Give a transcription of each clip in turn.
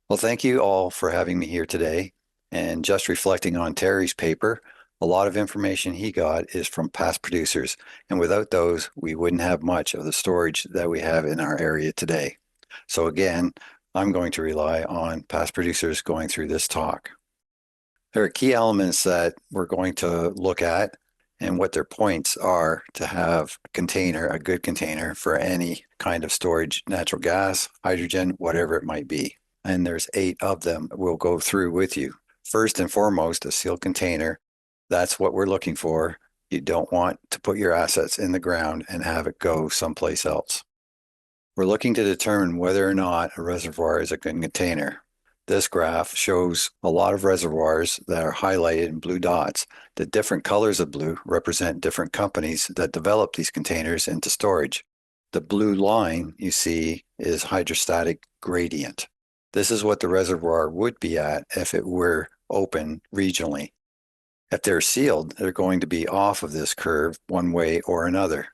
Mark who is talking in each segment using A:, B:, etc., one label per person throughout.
A: Well, thank you all for having me here today. And just reflecting on Terry's paper, a lot of information he got is from past producers. And without those, we wouldn't have much of the storage that we have in our area today. So again, I'm going to rely on past producers going through this talk. There are key elements that we're going to look at and what their points are to have a container, a good container for any kind of storage, natural gas, hydrogen, whatever it might be. And there's 8 of them we'll go through with you. First and foremost, a sealed container. That's what we're looking for. You don't want to put your assets in the ground and have it go someplace else. We're looking to determine whether or not a reservoir is a good container. This graph shows a lot of reservoirs that are highlighted in blue dots. The different colors of blue represent different companies that develop these containers into storage. The blue line you see is hydrostatic gradient. This is what the reservoir would be at if it were open regionally. If they're sealed, they're going to be off of this curve one way or another.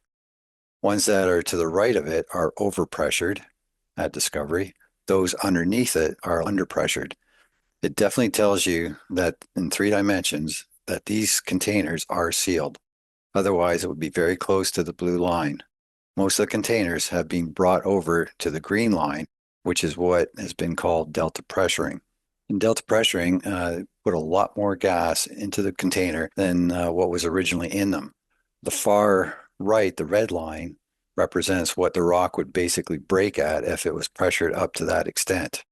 A: Ones that are to the right of it are overpressured at discovery. Those underneath it are underpressured. It definitely tells you that in 3 dimensions that these containers are sealed. Otherwise, it would be very close to the blue line. Most of the containers have been brought over to the green line, which is what has been called delta pressuring. And delta pressuring put a lot more gas into the container than what was originally in them. The far right, the red line, represents what the rock would basically break at if it was pressured up to that extent.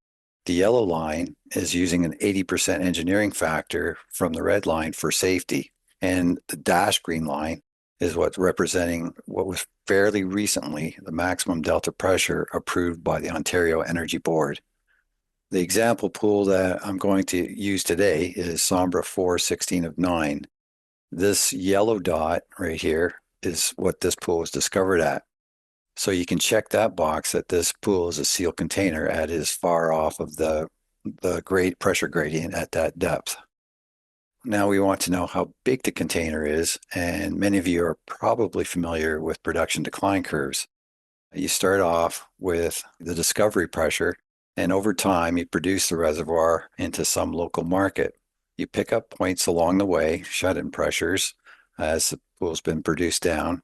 A: The yellow line is using an 80% engineering factor from the red line for safety. And the dashed green line is what's representing what was fairly recently the maximum delta pressure approved by the Ontario Energy Board. The example pool that I'm going to use today is Sombra 416 of 9. This yellow dot right here is what this pool was discovered at. So you can check that box that this pool is a sealed container at is far off of the grade pressure gradient at that depth. Now we want to know how big the container is, and many of you are probably familiar with production decline curves. You start off with the discovery pressure, and over time you produce the reservoir into some local market. You pick up points along the way, shut-in pressures, as the pool's been produced down,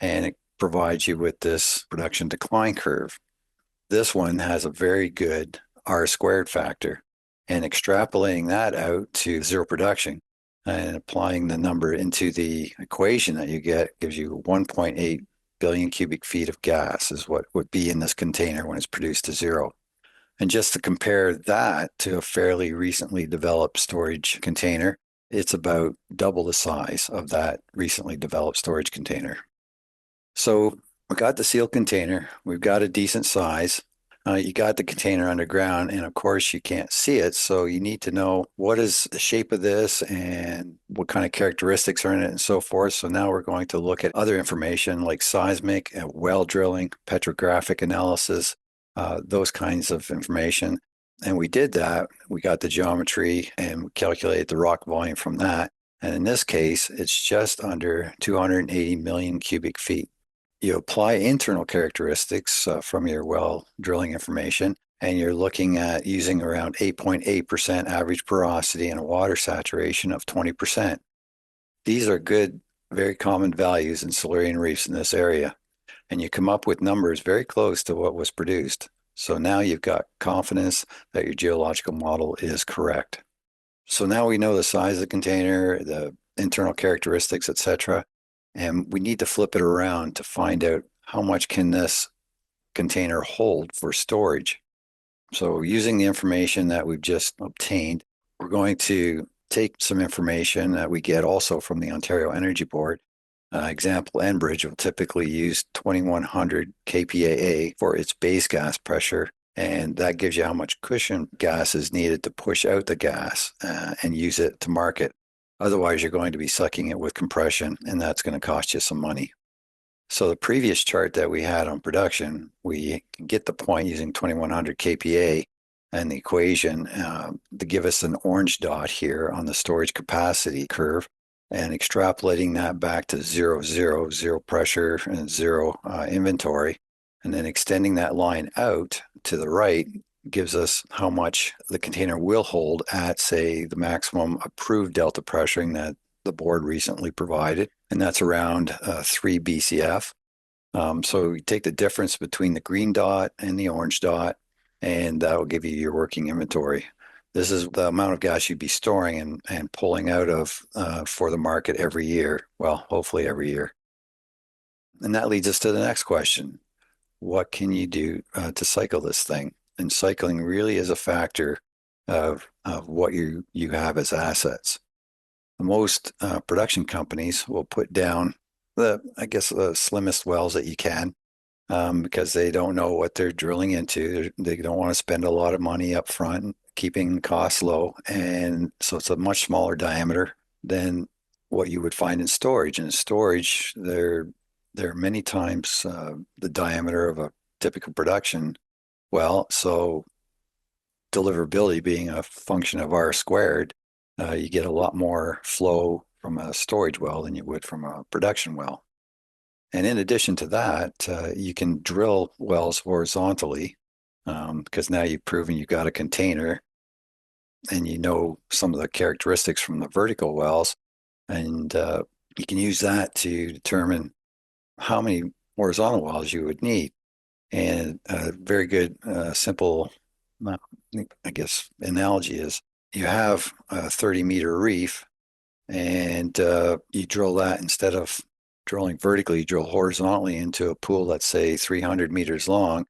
A: and it provides you with this production decline curve. This one has a very good R squared factor, and extrapolating that out to zero production and applying the number into the equation that you get gives you 1.8 billion cubic feet of gas is what would be in this container when it's produced to zero. And just to compare that to a fairly recently developed storage container, it's about double the size of that recently developed storage container. So we got the sealed container, we've got a decent size, you got the container underground, and of course you can't see it, so you need to know what is the shape of this and what kind of characteristics are in it and so forth. So now we're going to look at other information like seismic and well drilling, petrographic analysis, those kinds of information. And we did that, we got the geometry and we calculated the rock volume from that. And in this case, it's just under 280 million cubic feet. You apply internal characteristics from your well drilling information, and you're looking at using around 8.8% average porosity and a water saturation of 20%. These are good, very common values in Silurian reefs in this area, and you come up with numbers very close to what was produced. So now you've got confidence that your geological model is correct. So now we know the size of the container, the internal characteristics, etc. And we need to flip it around to find out how much can this container hold for storage. So using the information that we've just obtained, we're going to take some information that we get also from the Ontario Energy Board. Example, Enbridge will typically use 2100 kPa for its base gas pressure, and that gives you how much cushion gas is needed to push out the gas and use it to market. Otherwise, you're going to be sucking it with compression, and that's going to cost you some money. So the previous chart that we had on production, we can get the point using 2100 kPa and the equation to give us an orange dot here on the storage capacity curve, and extrapolating that back to zero pressure and zero inventory, and then extending that line out to the right gives us how much the container will hold at, say, the maximum approved delta pressuring that the board recently provided, and that's around 3 BCF. So you take the difference between the green dot and the orange dot, and that will give you your working inventory. This is the amount of gas you'd be storing and pulling out of for the market every year. Well, hopefully every year. And that leads us to the next question. What can you do to cycle this thing? And cycling really is a factor of what you have as assets. Most production companies will put down the slimmest wells that you can because they don't know what they're drilling into. They don't want to spend a lot of money up front, keeping costs low. And so it's a much smaller diameter than what you would find in storage. And in storage, they're many times the diameter of a typical production well. So deliverability being a function of R squared, you get a lot more flow from a storage well than you would from a production well. And in addition to that, you can drill wells horizontally because now you've proven you've got a container and you know some of the characteristics from the vertical wells. And you can use that to determine how many horizontal wells you would need. And a very good, simple, I guess, analogy is you have a 30-meter reef and you drill that instead of drilling vertically, you drill horizontally into a pool that's, say, 300 meters long.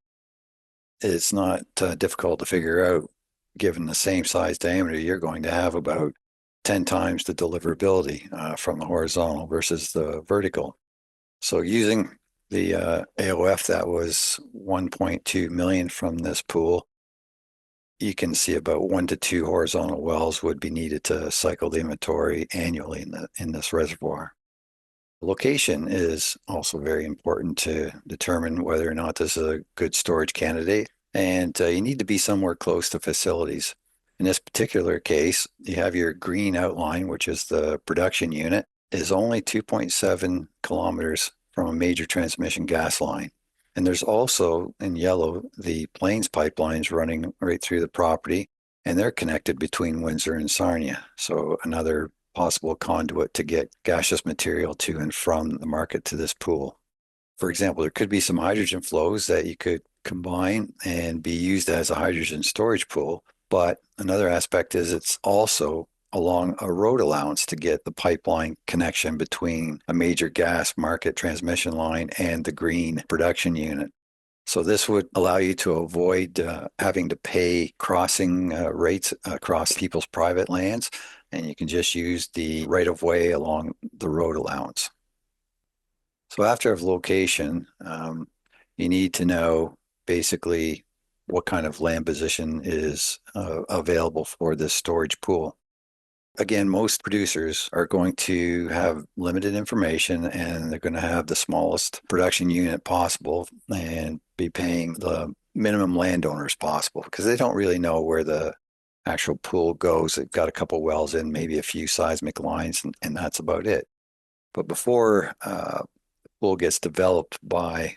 A: It's not difficult to figure out, given the same size diameter, you're going to have about 10 times the deliverability from the horizontal versus the vertical. So using the AOF that was 1.2 million from this pool, you can see about 1 to 2 horizontal wells would be needed to cycle the inventory annually in this reservoir. Location is also very important to determine whether or not this is a good storage candidate, and you need to be somewhere close to facilities. In this particular case, you have your green outline, which is the production unit, is only 2.7 kilometers from a major transmission gas line. And there's also, in yellow, the Plains pipelines running right through the property, and they're connected between Windsor and Sarnia. So another possible conduit to get gaseous material to and from the market to this pool. For example, there could be some hydrogen flows that you could combine and be used as a hydrogen storage pool. But another aspect is it's also along a road allowance to get the pipeline connection between a major gas market transmission line and the green production unit. So this would allow you to avoid having to pay crossing rates across people's private lands, and you can just use the right-of-way along the road allowance. So after location, you need to know basically what kind of land position is available for this storage pool. Again, most producers are going to have limited information and they're going to have the smallest production unit possible and be paying the minimum landowners possible because they don't really know where the actual pool goes. They've got a couple wells in, maybe a few seismic lines, and that's about it. But before the pool gets developed by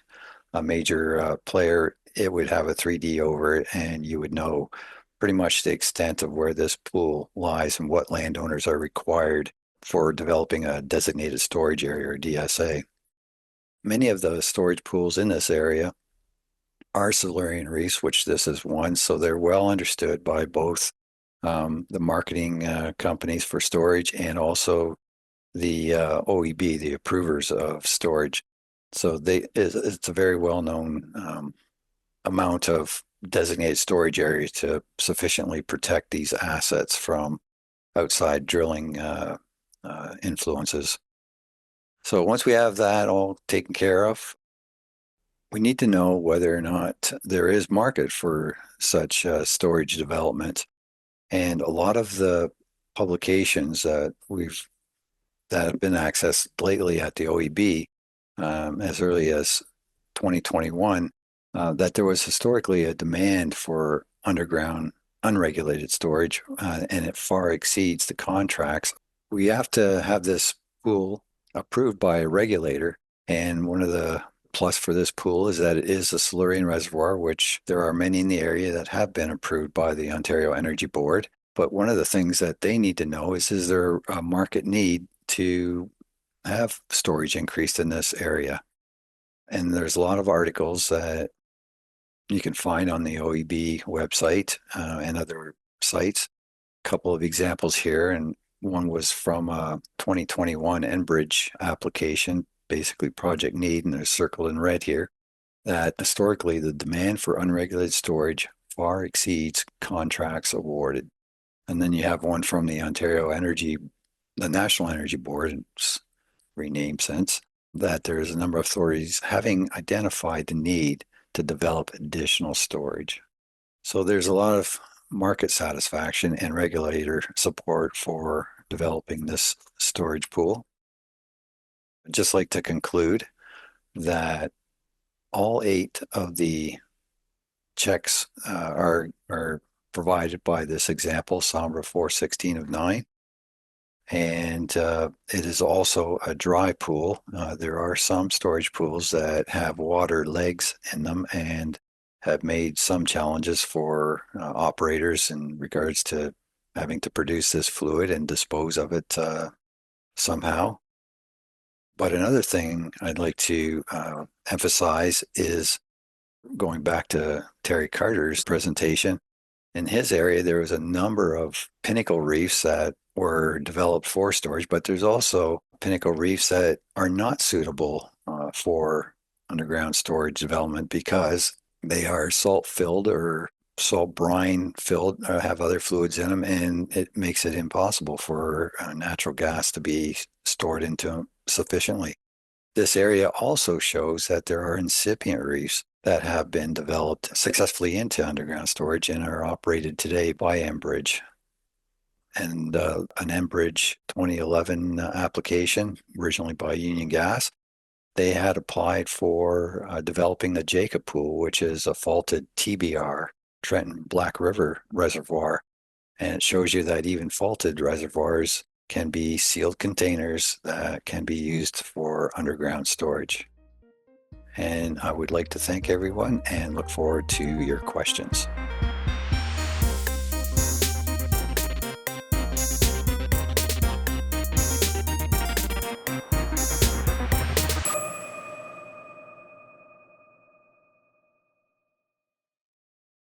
A: a major player, it would have a 3D over it and you would know pretty much the extent of where this pool lies and what landowners are required for developing a designated storage area or DSA. Many of the storage pools in this area are Silurian reefs, which this is one, so they're well understood by both the marketing companies for storage and also the OEB, the approvers of storage. So it's a very well-known amount of designated storage areas to sufficiently protect these assets from outside drilling influences. So once we have that all taken care of, we need to know whether or not there is market for such storage development. And a lot of the publications that have been accessed lately at the OEB as early as 2021, that there was historically a demand for underground unregulated storage, and it far exceeds the contracts. We have to have this pool approved by a regulator, and one of the plus for this pool is that it is a Silurian reservoir, which there are many in the area that have been approved by the Ontario Energy Board. But one of the things that they need to know is there a market need to have storage increased in this area? And there's a lot of articles that you can find on the OEB website and other sites. A couple of examples here, and one was from a 2021 Enbridge application, basically project need, and they're circled in red here, that historically the demand for unregulated storage far exceeds contracts awarded. And then you have one from the National Energy Board, it's renamed since, that there's a number of authorities having identified the need to develop additional storage. So there's a lot of market satisfaction and regulator support for developing this storage pool. I'd just like to conclude that all 8 of the checks are provided by this example, Sombra 416 of 9. And it is also a dry pool. There are some storage pools that have water legs in them and have made some challenges for operators in regards to having to produce this fluid and dispose of it somehow. But another thing I'd like to emphasize is going back to Terry Carter's presentation. In his area, there was a number of pinnacle reefs that were developed for storage, but there's also pinnacle reefs that are not suitable for underground storage development because they are salt filled or salt brine filled, or have other fluids in them, and it makes it impossible for natural gas to be stored into them sufficiently. This area also shows that there are incipient reefs that have been developed successfully into underground storage and are operated today by Enbridge. And an Enbridge 2011 application, originally by Union Gas, they had applied for developing the Jacob Pool, which is a faulted TBR, Trenton Black River Reservoir. And it shows you that even faulted reservoirs can be sealed containers that can be used for underground storage. And I would like to thank everyone and look forward to your questions.